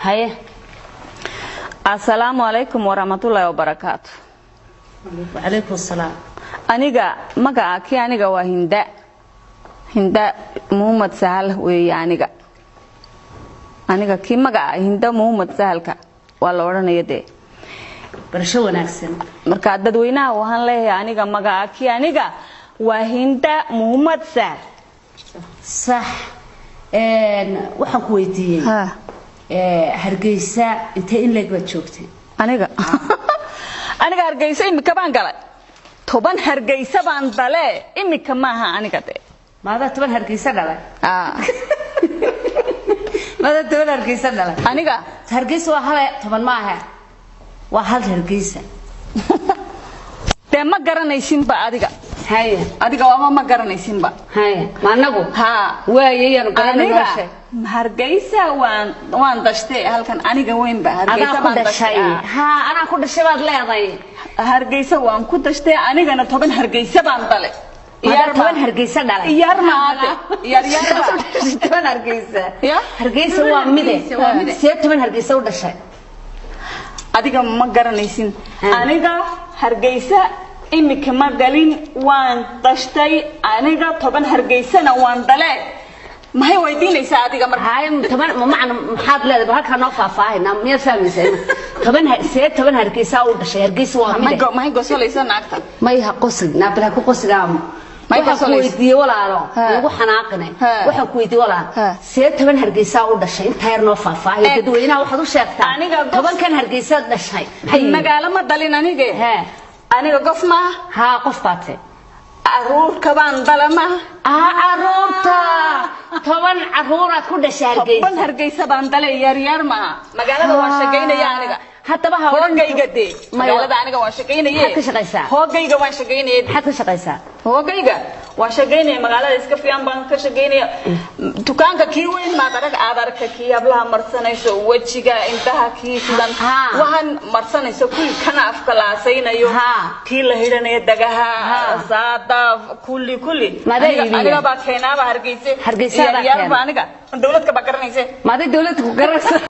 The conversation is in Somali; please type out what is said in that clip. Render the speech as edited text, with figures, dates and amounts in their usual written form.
haye assalaamu alaykum warahmatullahi wabarakatuh wa alaykum asalaam aniga magaca ki aniga waa hinda Muhammad Sahal weey aniga ki magaca hinda Muhammad Sahalka waa la oranayay barasho wanaagsan marka dadweynaha waxaan leeyahay aniga magaca ki aniga waa hinda Muhammad Sahal صح waxaan ku weydiiyay Hargeysa inta in leeg baad joogtay aniga Hargeysa imika baan galay 10 Hargeysa baan dalay imika maaha aniga maada 10 Hargeysa dalay maada 10 Hargeysa dalay aniga Hargeysa waa hal 10 maaha waa hal Hargeysa ma garanaysin ba adiga haye adiga waa ma garanaysin ba haye maanagu ha waayeen garanaysan Hargeysa waan dashtay halkan aniga weyn ba Hargeysa baan dashay ha ana ku dashay baad leedahay Hargeysa waan ku dashtay anigana 10 Hargeysa baan dalay yar 10 Hargeysa dalay yar maate yar 10 Hargeysa Hargeysa waa mide 10 Hargeysa u dashay adiga ma garanaysin aniga Hargeysa imika ma galin waan dashtay aniga 10 Hargeysana waan dalay ma hay weydiinaysaa adiga marka hay 10 ma macna maxaad leedahay halka noo faahfaahinaa miya fahmaysaa 10 Hargeysa u dashay Hargeysa waa mid ma hay gosolaysan naagta ma yaha qosid naabla ku qosigaam ma yaha weydiiyay walaalo ugu xanaaqnay waxa ku weydiiyay walaal 10 Hargeysa u dashay inta yar noo faahfaahiyo dadweynaha waxaad u sheegtaa 10 kan Hargeysa dashay magaalo ma dalin aniga qof ma ha qof baatay aruurka baan dalama aruurta 10 aruuraad ku dhashay Hargeysa 10 Hargeysa baan dalay yar ma magaalada waan shaqeynaya aniga haddaba hoogayga magaalada aniga waan shaqeynayay ka shaqeysaa hoogayga waan shaqeynayay maxaad ka shaqeysaa hoogayga waan shaqeynayay magaalada iska fiican baan ka shaqeynayay dukaanka kii weyn ma adarka kii hablaha marsanayso wajiga intaha kii sidan waxaan marsanayso kulli kana afka laasaynayo kii la hidhanayo dagaha saada kulli aniga baa keenaba Hargeysa Hargeysa aniga dawladka ba garanaysa ma dawladku garanaysa